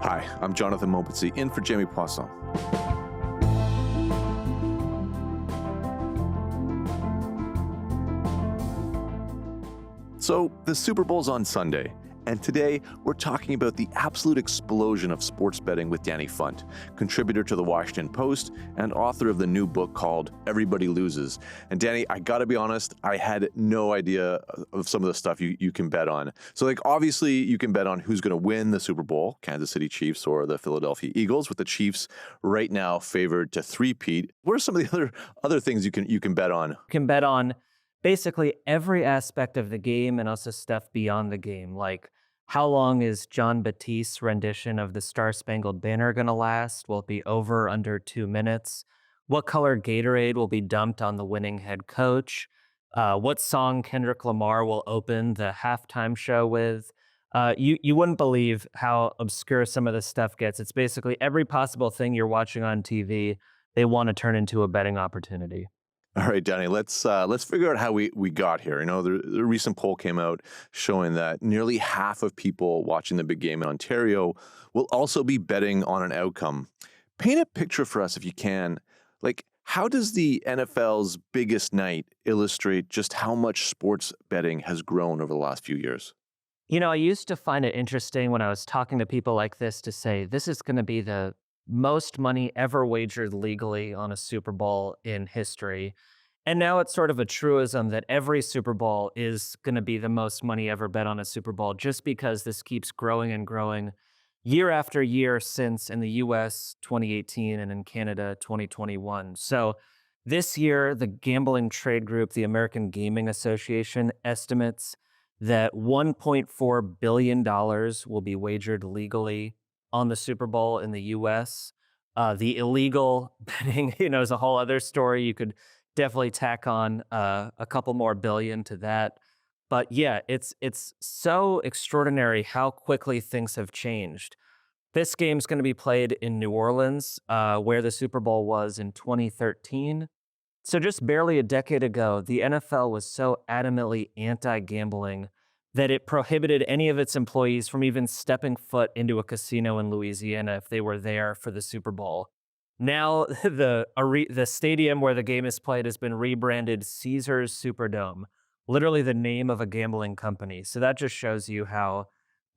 Hi, I'm Jonathan Mopetsi, in for Jamie Poisson. So, the Super Bowl's on Sunday, and today we're talking about the absolute explosion of sports betting with Danny Funt, contributor to the Washington Post and author of the new book called Everybody Loses. And Danny, I gotta be honest, I had no idea of some of the stuff you can bet on. So obviously you can bet on who's gonna win the Super Bowl, Kansas City Chiefs or the Philadelphia Eagles, with the Chiefs right now favored to three-peat. What are some of the other things you can bet on? You can bet on basically every aspect of the game and also stuff beyond the game, like how long is John Batiste's rendition of the Star Spangled Banner going to last? Will it be over under 2 minutes? What color Gatorade will be dumped on the winning head coach? What song Kendrick Lamar will open the halftime show with? You wouldn't believe how obscure some of this stuff gets. It's basically every possible thing you're watching on TV, they want to turn into a betting opportunity. All right, Danny, let's figure out how we got here. You know, the recent poll came out showing that nearly half of people watching the big game in Ontario will also be betting on an outcome. Paint a picture for us if you can. How does the NFL's biggest night illustrate just how much sports betting has grown over the last few years? You know, I used to find it interesting when I was talking to people like this to say, this is going to be the most money ever wagered legally on a Super Bowl in history. And now it's sort of a truism that every Super Bowl is going to be the most money ever bet on a Super Bowl, just because this keeps growing and growing year after year since in the US 2018 and in Canada 2021. So this year, the gambling trade group, the American Gaming Association, estimates that $1.4 billion will be wagered legally on the Super Bowl in the US. The illegal betting, is a whole other story. You could definitely tack on a couple more billion to that. But yeah, it's so extraordinary how quickly things have changed. This game's going to be played in New Orleans, where the Super Bowl was in 2013. So just barely a decade ago, the NFL was so adamantly anti-gambling that it prohibited any of its employees from even stepping foot into a casino in Louisiana if they were there for the Super Bowl. Now, the stadium where the game is played has been rebranded Caesars Superdome, literally the name of a gambling company. So that just shows you how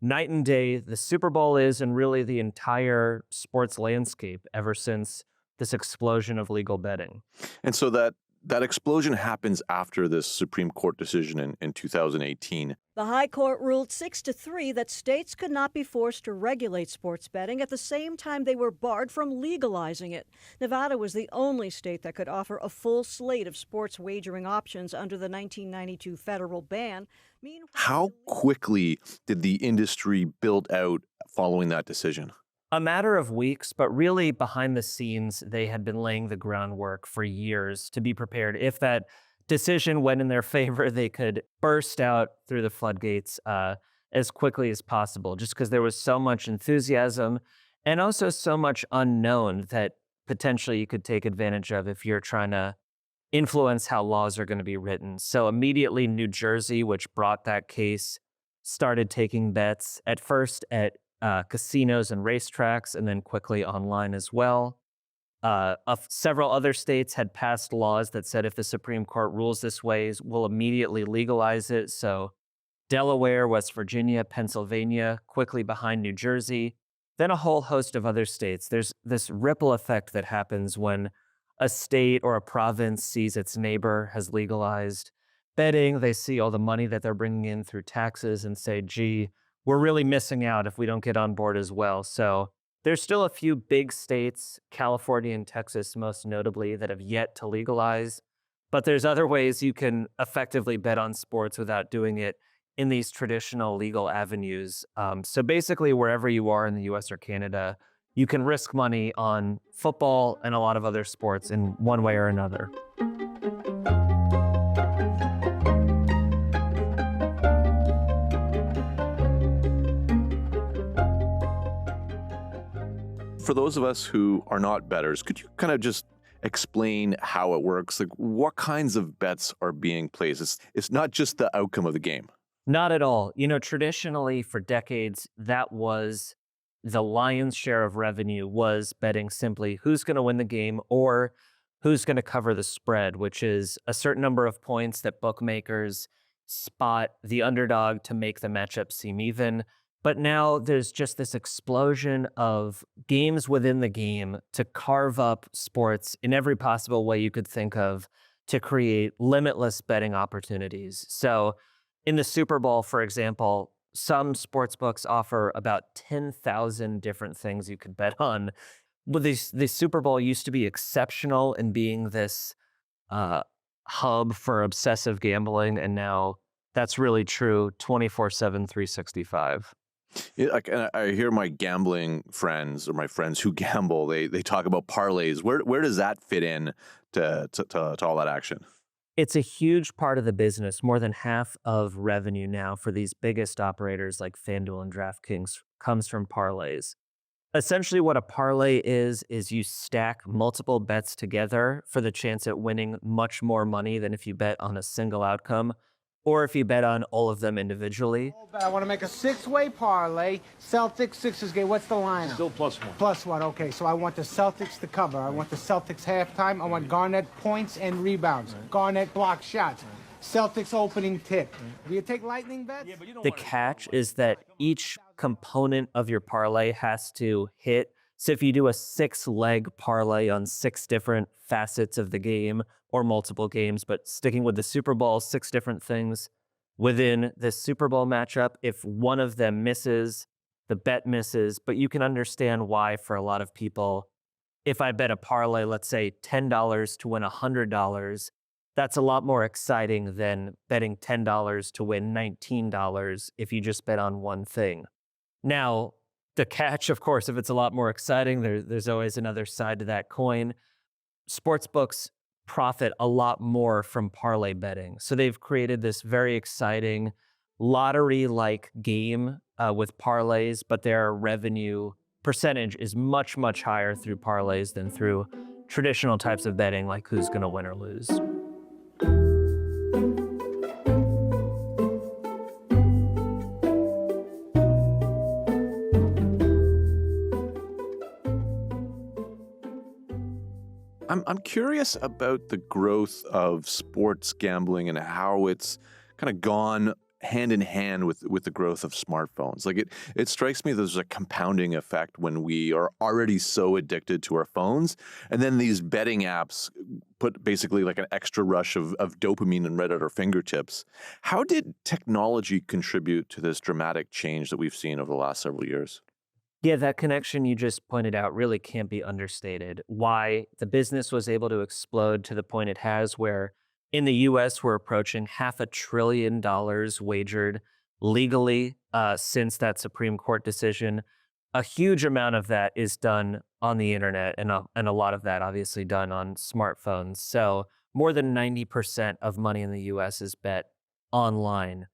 night and day the Super Bowl is, and really the entire sports landscape ever since this explosion of legal betting. And so that explosion happens after this Supreme Court decision in 2018. The High Court ruled 6-3 that states could not be forced to regulate sports betting at the same time they were barred from legalizing it. Nevada was the only state that could offer a full slate of sports wagering options under the 1992 federal ban. How quickly did the industry build out following that decision? A matter of weeks, but really behind the scenes, they had been laying the groundwork for years to be prepared. If that decision went in their favor, they could burst out through the floodgates as quickly as possible, just because there was so much enthusiasm and also so much unknown that potentially you could take advantage of if you're trying to influence how laws are going to be written. So immediately New Jersey, which brought that case, started taking bets at first at casinos and racetracks, and then quickly online as well. Several other states had passed laws that said if the Supreme Court rules this way, we'll immediately legalize it. So Delaware, West Virginia, Pennsylvania, quickly behind New Jersey, then a whole host of other states. There's this ripple effect that happens when a state or a province sees its neighbor has legalized betting. They see all the money that they're bringing in through taxes and say, gee, we're really missing out if we don't get on board as well. So there's still a few big states, California and Texas most notably, that have yet to legalize. But there's other ways you can effectively bet on sports without doing it in these traditional legal avenues. So basically, wherever you are in the US or Canada, you can risk money on football and a lot of other sports in one way or another. For those of us who are not bettors, could you kind of just explain how it works? What kinds of bets are being placed? It's not just the outcome of the game. Not at all. Traditionally for decades, that was the lion's share of revenue was betting simply who's going to win the game or who's going to cover the spread, which is a certain number of points that bookmakers spot the underdog to make the matchup seem even. But now there's just this explosion of games within the game to carve up sports in every possible way you could think of to create limitless betting opportunities. So in the Super Bowl, for example, some sports books offer about 10,000 different things you could bet on. But the Super Bowl used to be exceptional in being this uh, hub for obsessive gambling, and now that's really true 24/7, 365. Yeah, like, and I hear my gambling friends or my friends who gamble, they talk about parlays. Where does that fit in to all that action? It's a huge part of the business. More than half of revenue now for these biggest operators like FanDuel and DraftKings comes from parlays. Essentially, what a parlay is you stack multiple bets together for the chance at winning much more money than if you bet on a single outcome or if you bet on all of them individually. I want to make a six-way parlay. Celtics, Sixers game. What's the line? Still +1. +1. Okay, so I want the Celtics to cover. I want the Celtics halftime. I want Garnett points and rebounds. Garnett block shots. Celtics opening tip. Do you take lightning bets? Yeah, but you don't The wanna- catch is that each component of your parlay has to hit. So if you do a 6-leg parlay on 6 different facets of the game or multiple games, but sticking with the Super Bowl, 6 different things within this Super Bowl matchup, if one of them misses, the bet misses. But you can understand why for a lot of people, if I bet a parlay, let's say $10 to win $100, that's a lot more exciting than betting $10 to win $19 if you just bet on one thing. Now, the catch, of course, if it's a lot more exciting, there's always another side to that coin. Sportsbooks profit a lot more from parlay betting. So they've created this very exciting lottery-like game with parlays, but their revenue percentage is much, much higher through parlays than through traditional types of betting, like who's going to win or lose. I'm curious about the growth of sports gambling and how it's kind of gone hand in hand with the growth of smartphones. Like it strikes me there's a compounding effect when we are already so addicted to our phones, and then these betting apps put basically like an extra rush of dopamine and right at our fingertips. How did technology contribute to this dramatic change that we've seen over the last several years? Yeah, that connection you just pointed out really can't be understated. Why the business was able to explode to the point it has, where in the US, we're approaching $500 billion wagered legally since that Supreme Court decision. A huge amount of that is done on the internet, and a lot of that obviously done on smartphones. So more than 90% of money in the US is bet online.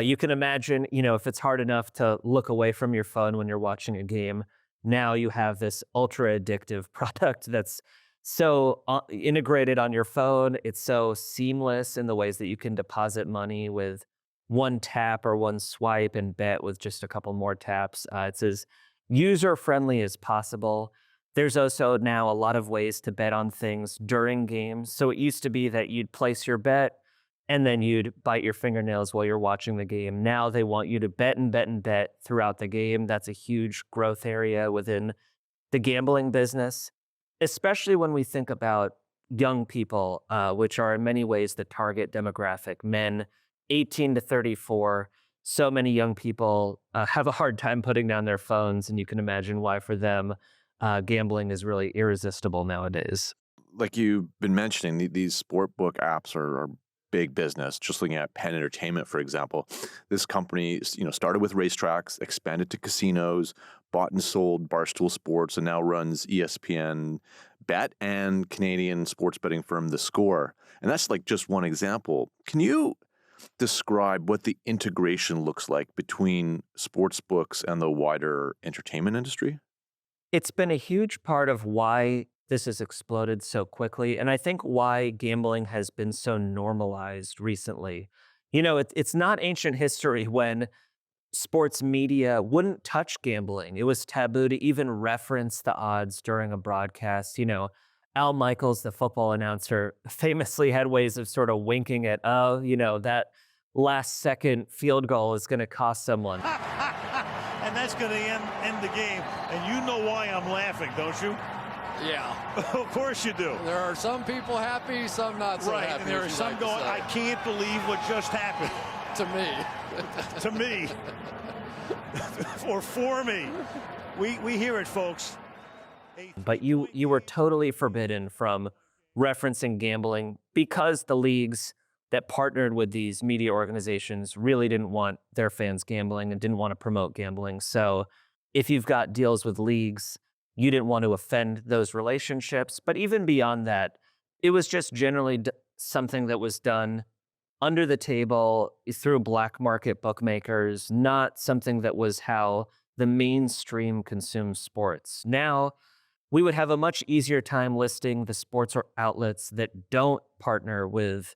You can imagine, if it's hard enough to look away from your phone when you're watching a game, now you have this ultra addictive product that's so integrated on your phone. It's so seamless in the ways that you can deposit money with one tap or one swipe and bet with just a couple more taps. It's as user-friendly as possible. There's also now a lot of ways to bet on things during games. So it used to be that you'd place your bet and then you'd bite your fingernails while you're watching the game. Now they want you to bet and bet and bet throughout the game. That's a huge growth area within the gambling business, especially when we think about young people, which are in many ways the target demographic, men 18 to 34. So many young people have a hard time putting down their phones, and you can imagine why for them gambling is really irresistible nowadays. Like you've been mentioning, these sport book apps are big business. Just looking at Penn Entertainment, for example, this company, started with racetracks, expanded to casinos, bought and sold Barstool Sports, and now runs ESPN Bet and Canadian sports betting firm The Score. And that's like just one example. Can you describe what the integration looks like between sports books and the wider entertainment industry? It's been a huge part of why this has exploded so quickly, and I think why gambling has been so normalized recently. It's not ancient history when sports media wouldn't touch gambling. It was taboo to even reference the odds during a broadcast. Al Michaels, the football announcer, famously had ways of sort of winking at, that last second field goal is going to cost someone. And that's going to end the game. And you know why I'm laughing, don't you? Yeah. Of course you do. There are some people happy, some not so happy. Right, and there are some going, I can't believe what just happened. To me. To me. Or for me. We hear it, folks. But you were totally forbidden from referencing gambling because the leagues that partnered with these media organizations really didn't want their fans gambling and didn't want to promote gambling. So if you've got deals with leagues, you didn't want to offend those relationships. But even beyond that, it was just generally something that was done under the table through black market bookmakers, not something that was how the mainstream consumes sports. Now, we would have a much easier time listing the sports outlets that don't partner with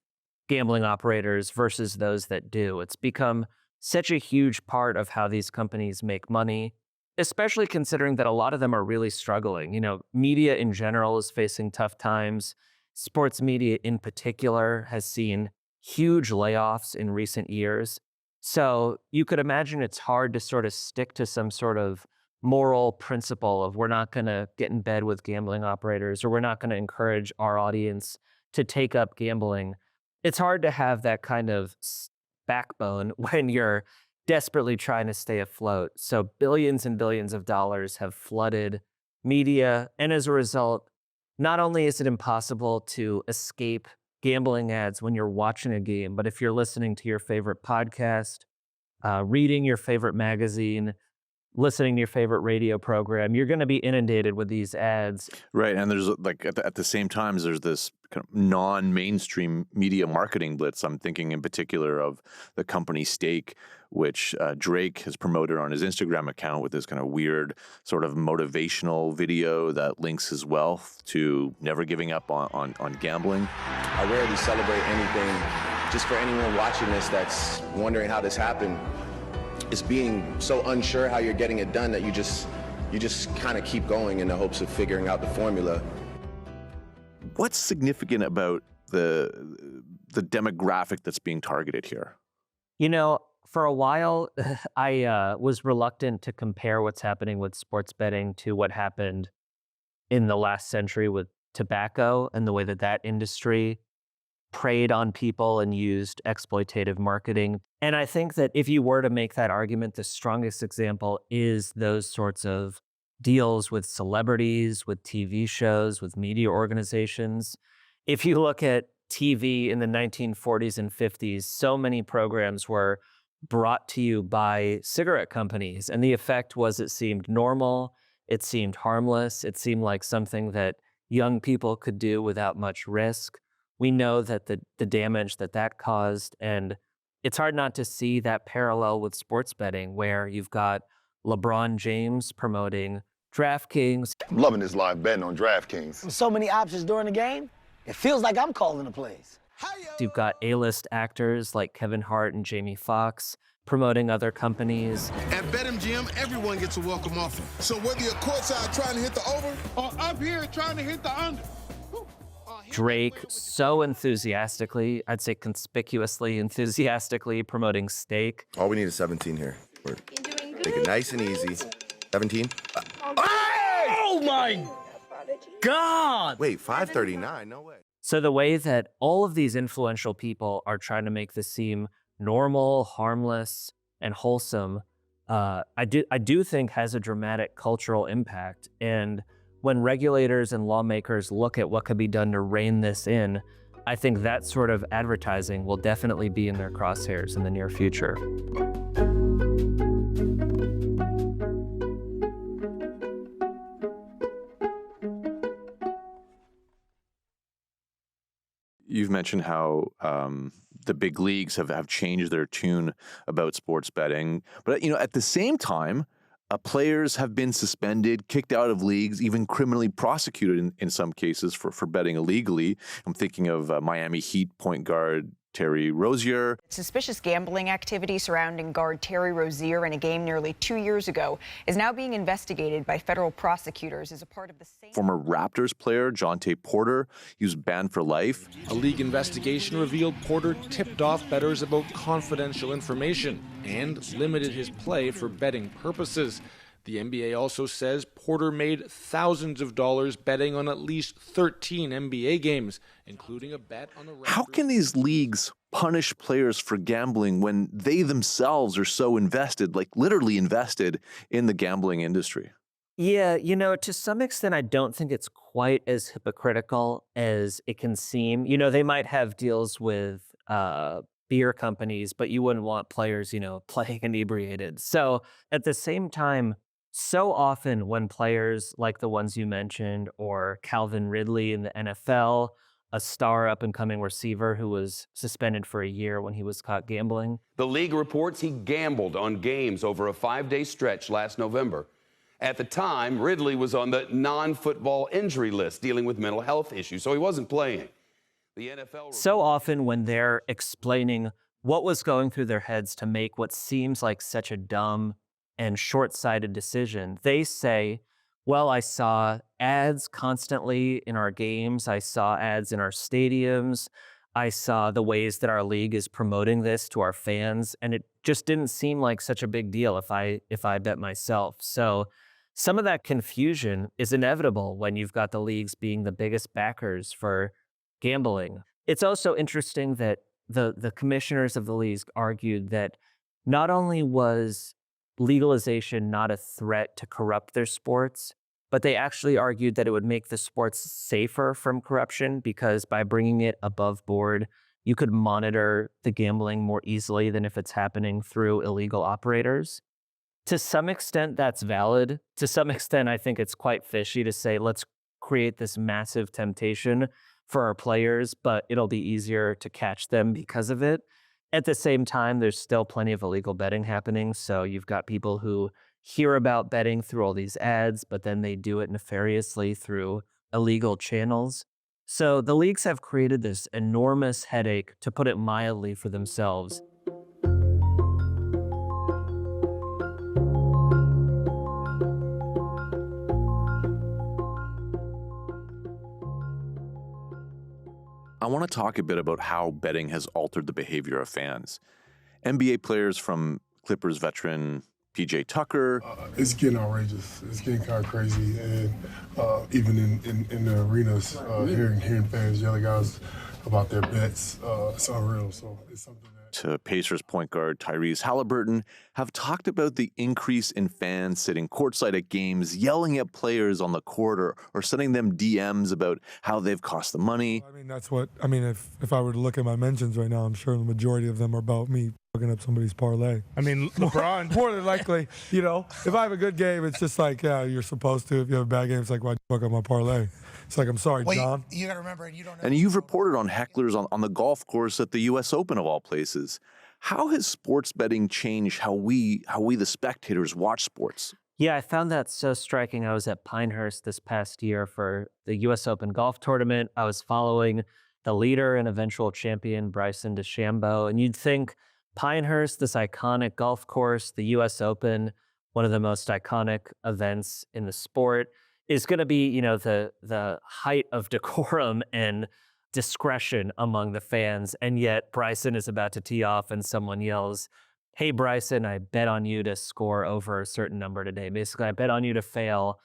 gambling operators versus those that do. It's become such a huge part of how these companies make money, especially considering that a lot of them are really struggling. Media in general is facing tough times. Sports media in particular has seen huge layoffs in recent years. So you could imagine it's hard to sort of stick to some sort of moral principle of we're not going to get in bed with gambling operators or we're not going to encourage our audience to take up gambling. It's hard to have that kind of backbone when you're desperately trying to stay afloat. So billions and billions of dollars have flooded media. And as a result, not only is it impossible to escape gambling ads when you're watching a game, but if you're listening to your favorite podcast, reading your favorite magazine, listening to your favorite radio program, you're going to be inundated with these ads. Right. And there's at the same time, there's this kind of non-mainstream media marketing blitz. I'm thinking in particular of the company Stake, which Drake has promoted on his Instagram account with this kind of weird sort of motivational video that links his wealth to never giving up on gambling. I rarely celebrate anything. Just for anyone watching this that's wondering how this happened, it's being so unsure how you're getting it done that you just kind of keep going in the hopes of figuring out the formula. What's significant about the demographic that's being targeted here? For a while, I was reluctant to compare what's happening with sports betting to what happened in the last century with tobacco and the way that industry preyed on people and used exploitative marketing. And I think that if you were to make that argument, the strongest example is those sorts of deals with celebrities, with TV shows, with media organizations. If you look at TV in the 1940s and 50s, so many programs were brought to you by cigarette companies. And the effect was it seemed normal, it seemed harmless, it seemed like something that young people could do without much risk. We know that the damage that caused, and it's hard not to see that parallel with sports betting, where you've got LeBron James promoting DraftKings. I'm loving this live betting on DraftKings. So many options during the game, it feels like I'm calling the plays. You've got A-list actors like Kevin Hart and Jamie Foxx promoting other companies. At BetMGM, everyone gets a welcome offer. So whether you're courtside trying to hit the over or up here trying to hit the under. Drake so enthusiastically, I'd say conspicuously enthusiastically promoting Stake. All we need is 17 here. Make it nice and easy. 17. Oh my God! Wait, 539? No way. So the way that all of these influential people are trying to make this seem normal, harmless, and wholesome, I do think has a dramatic cultural impact. And when regulators and lawmakers look at what could be done to rein this in, I think that sort of advertising will definitely be in their crosshairs in the near future. You've mentioned how the big leagues have changed their tune about sports betting. But, at the same time, players have been suspended, kicked out of leagues, even criminally prosecuted in some cases for betting illegally. I'm thinking of Miami Heat point guard Terry Rozier. Suspicious gambling activity surrounding guard Terry Rozier in a game nearly 2 years ago is now being investigated by federal prosecutors as a part of the same. Former Raptors player Jonte Porter, he was banned for life. A league investigation revealed Porter tipped off bettors about confidential information and limited his play for betting purposes. The NBA also says Porter made thousands of dollars betting on at least 13 NBA games, including a bet on the Raptors. How can these leagues punish players for gambling when they themselves are so invested, like literally invested, in the gambling industry? Yeah, you know, to some extent, I don't think it's quite as hypocritical as it can seem. You know, they might have deals with beer companies, but you wouldn't want players, you know, playing inebriated. So at the same time, so often when players like the ones you mentioned, or Calvin Ridley in the NFL, a star up-and-coming receiver who was suspended for a year when he was caught gambling. The league reports he gambled on games over a 5-day stretch last November. At the time, Ridley was on the non-football injury list, dealing with mental health issues, so he wasn't playing. The NFL so often when they're explaining what was going through their heads to make what seems like such a dumb and short-sighted decision, they say, well, I saw ads constantly in our games. I saw ads in our stadiums. I saw the ways that our league is promoting this to our fans, and it just didn't seem like such a big deal if I bet myself. So some of that confusion is inevitable when you've got the leagues being the biggest backers for gambling. It's also interesting that the commissioners of the leagues argued that not only was legalization not a threat to corrupt their sports, but they actually argued that it would make the sports safer from corruption, because by bringing it above board, you could monitor the gambling more easily than if it's happening through illegal operators. To some extent, that's valid. To some extent, I think it's quite fishy to say, let's create this massive temptation for our players, but it'll be easier to catch them because of it. At the same time, there's still plenty of illegal betting happening. So you've got people who hear about betting through all these ads, but then they do it nefariously through illegal channels. So the leagues have created this enormous headache, to put it mildly, for themselves. I want to talk a bit about how betting has altered the behavior of fans. NBA players from Clippers veteran PJ Tucker. It's getting outrageous. It's getting kind of crazy. And even in the arenas, hearing fans yell at guys about their bets, it's unreal. So it's something that... To Pacers point guard Tyrese Halliburton have talked about the increase in fans sitting courtside at games, yelling at players on the court, or sending them DMs about how they've cost them money. I mean, that's what, I mean, if I were to look at my mentions right now, I'm sure the majority of them are about me fucking up somebody's parlay. I mean, LeBron. More than likely, you know, if I have a good game, it's just like, yeah, you're supposed to. If you have a bad game, it's like, why'd you fuck up my parlay? It's like, I'm sorry, John. You got to remember, and you don't know. And you've reported on hecklers on the golf course at the U.S. Open of all places. How has sports betting changed how we the spectators watch sports? Yeah, I found that so striking. I was at Pinehurst this past year for the U.S. Open golf tournament. I was following the leader and eventual champion, Bryson DeChambeau. And you'd think Pinehurst, this iconic golf course, the U.S. Open, one of the most iconic events in the sport, is going to be, you know, the height of decorum and discretion among the fans. And yet Bryson is about to tee off and someone yells, "Hey, Bryson, I bet on you to score over a certain number today." Basically, I bet on you to fail.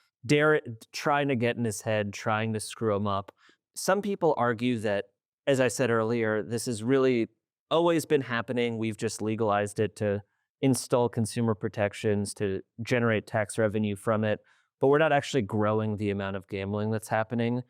Trying to get in his head, trying to screw him up. Some people argue that, as I said earlier, this has really always been happening. We've just legalized it to install consumer protections to generate tax revenue from it. But we're not actually growing the amount of gambling that's happening.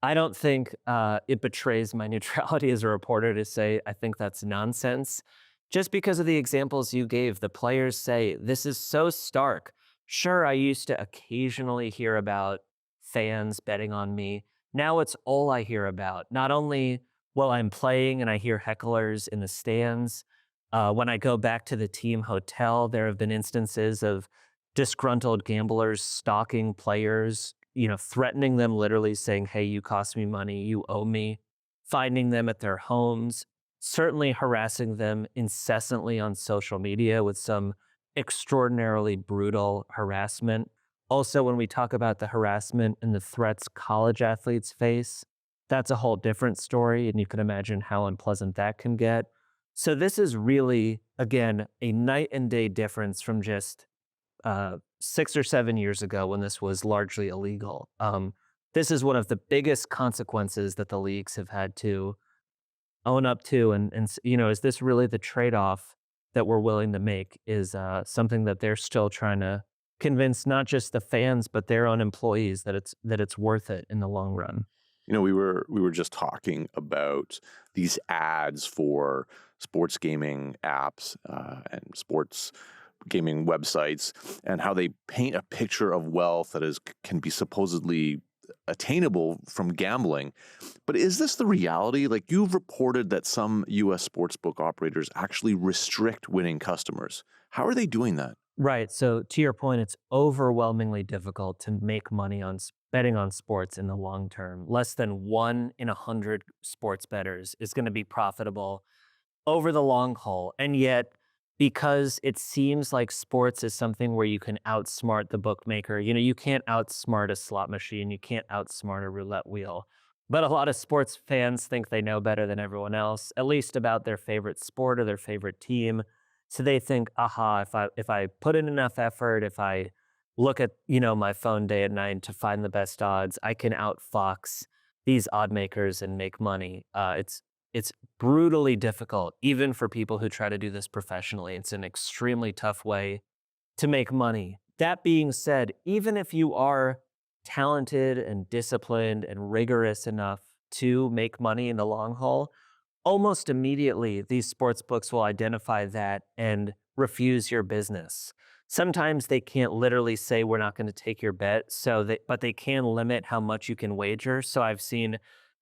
I don't think it betrays my neutrality as a reporter to say I think that's nonsense. Just because of the examples you gave, the players say, this is so stark. Sure, I used to occasionally hear about fans betting on me. Now it's all I hear about. Not only while I'm playing and I hear hecklers in the stands, when I go back to the team hotel, there have been instances of disgruntled gamblers stalking players, you know, threatening them, literally saying, "Hey, you cost me money, you owe me," finding them at their homes. certainly harassing them incessantly on social media with some extraordinarily brutal harassment. Also, when we talk about the harassment and the threats college athletes face, that's a whole different story, and you can imagine how unpleasant that can get. So this is really, again, a night and day difference from just 6 or 7 years ago when this was largely illegal. This is one of the biggest consequences that the leagues have had to own up to, and is this really the trade-off that we're willing to make? Is something that they're still trying to convince not just the fans but their own employees that it's worth it in the long run. We were just talking about these ads for sports gaming apps and sports gaming websites, and how they paint a picture of wealth that can be supposedly attainable from gambling. But is this the reality? Like, you've reported that some U.S. sportsbook operators actually restrict winning customers. How are they doing that? Right. So to your point, it's overwhelmingly difficult to make money on betting on sports in the long term. Less than 1 in 100 sports bettors is going to be profitable over the long haul. And yet, because it seems like sports is something where you can outsmart the bookmaker, you can't outsmart a slot machine, you can't outsmart a roulette wheel. But a lot of sports fans think they know better than everyone else, at least about their favorite sport or their favorite team. So they think, aha, if I put in enough effort, if I look at, my phone day and night to find the best odds, I can outfox these odd makers and make money. It's brutally difficult, even for people who try to do this professionally. It's an extremely tough way to make money. That being said, even if you are talented and disciplined and rigorous enough to make money in the long haul, almost immediately these sports books will identify that and refuse your business. Sometimes they can't literally say, we're not going to take your bet, but they can limit how much you can wager. So I've seen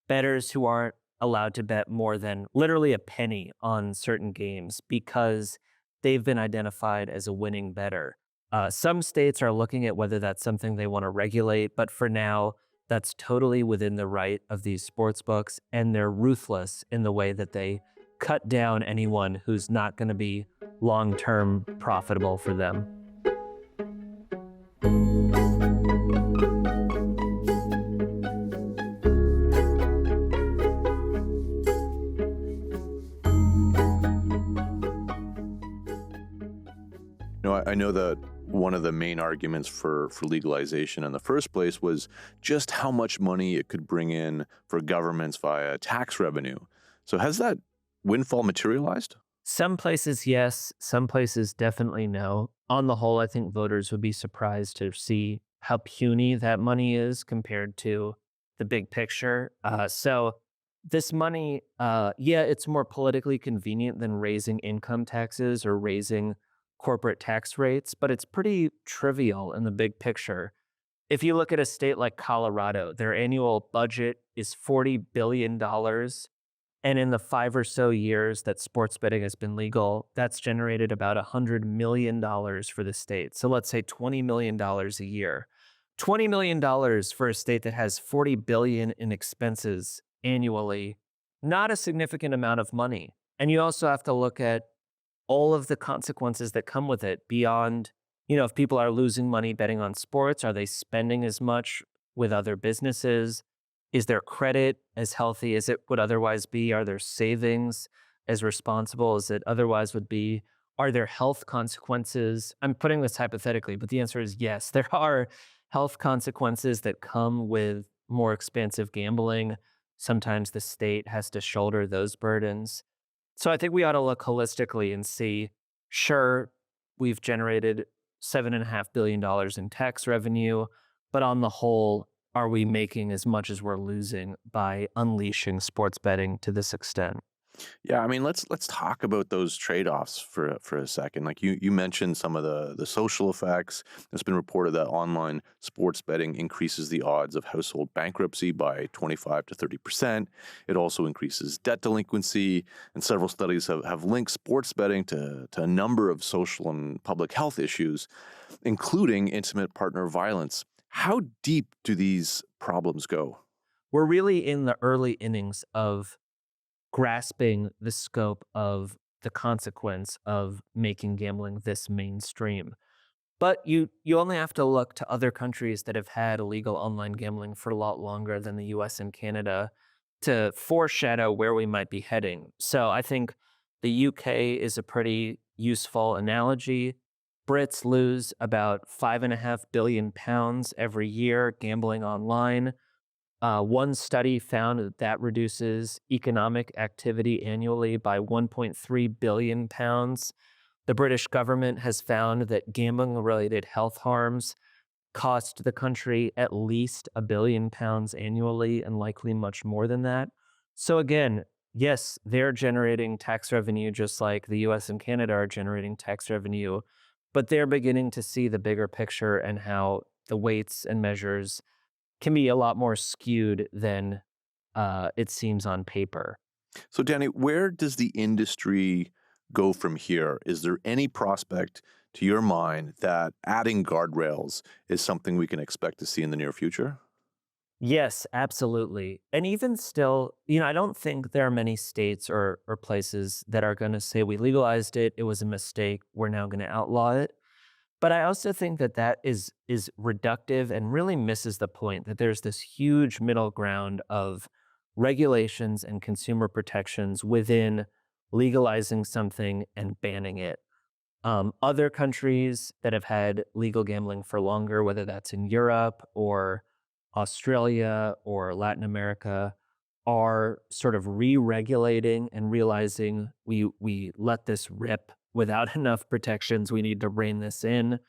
bettors who aren't allowed to bet more than literally a penny on certain games because they've been identified as a winning bettor. Some states are looking at whether that's something they want to regulate, but for now, that's totally within the right of these sports books, and they're ruthless in the way that they cut down anyone who's not going to be long-term profitable for them. I know that one of the main arguments for legalization in the first place was just how much money it could bring in for governments via tax revenue. So has that windfall materialized? Some places, yes. Some places, definitely no. On the whole, I think voters would be surprised to see how puny that money is compared to the big picture. So this money, it's more politically convenient than raising income taxes or raising corporate tax rates, but it's pretty trivial in the big picture. If you look at a state like Colorado, their annual budget is $40 billion. And in the 5 or so years that sports betting has been legal, that's generated about $100 million for the state. So let's say $20 million a year. $20 million for a state that has $40 billion in expenses annually, not a significant amount of money. And you also have to look at all of the consequences that come with it beyond, if people are losing money betting on sports, are they spending as much with other businesses? Is their credit as healthy as it would otherwise be? Are their savings as responsible as it otherwise would be? Are there health consequences? I'm putting this hypothetically, but the answer is yes. There are health consequences that come with more expansive gambling. Sometimes the state has to shoulder those burdens. So I think we ought to look holistically and see, sure, we've generated $7.5 billion in tax revenue, but on the whole, are we making as much as we're losing by unleashing sports betting to this extent? Yeah, I mean, let's talk about those trade-offs for a second. Like you mentioned some of the social effects. It's been reported that online sports betting increases the odds of household bankruptcy by 25 to 30%. It also increases debt delinquency, and several studies have linked sports betting to a number of social and public health issues, including intimate partner violence. How deep do these problems go? We're really in the early innings of grasping the scope of the consequence of making gambling this mainstream. But you only have to look to other countries that have had illegal online gambling for a lot longer than the US and Canada to foreshadow where we might be heading. So I think the UK is a pretty useful analogy. Brits lose about £5.5 billion every year gambling online. One study found that reduces economic activity annually by £1.3 billion. The British government has found that gambling-related health harms cost the country at least £1 billion annually, and likely much more than that. So again, yes, they're generating tax revenue just like the US and Canada are generating tax revenue, but they're beginning to see the bigger picture and how the weights and measures can be a lot more skewed than it seems on paper. So, Danny, where does the industry go from here? Is there any prospect to your mind that adding guardrails is something we can expect to see in the near future? Yes, absolutely. And even still, I don't think there are many states or places that are going to say we legalized it, it was a mistake, we're now going to outlaw it. But I also think that is reductive and really misses the point that there's this huge middle ground of regulations and consumer protections within legalizing something and banning it. Other countries that have had legal gambling for longer, whether that's in Europe or Australia or Latin America, are sort of re-regulating and realizing we let this rip without enough protections. We need to rein this in,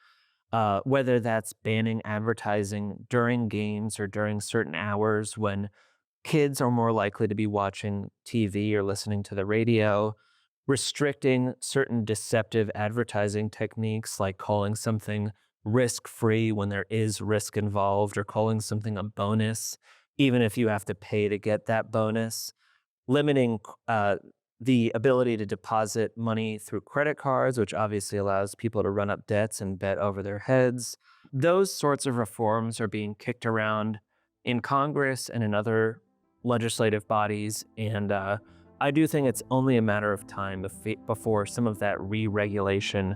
whether that's banning advertising during games or during certain hours when kids are more likely to be watching TV or listening to the radio, restricting certain deceptive advertising techniques like calling something risk-free when there is risk involved, or calling something a bonus, even if you have to pay to get that bonus, limiting the ability to deposit money through credit cards, which obviously allows people to run up debts and bet over their heads. Those sorts of reforms are being kicked around in Congress and in other legislative bodies, and I do think it's only a matter of time before some of that re-regulation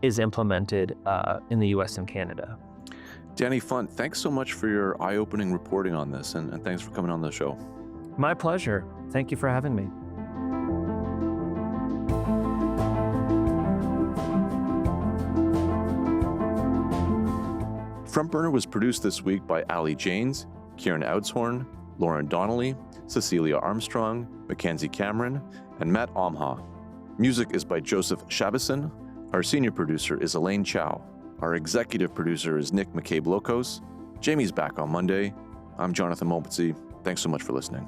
is implemented in the US and Canada. Danny Funt, thanks so much for your eye-opening reporting on this, and thanks for coming on the show. My pleasure. Thank you for having me. Front Burner was produced this week by Ali Janes, Kieran Outshorn, Lauren Donnelly, Cecilia Armstrong, Mackenzie Cameron, and Matt Omha. Music is by Joseph Shabison. Our senior producer is Elaine Chow. Our executive producer is Nick McCabe-Locos. Jamie's back on Monday. I'm Jonathan Molpetzy. Thanks so much for listening.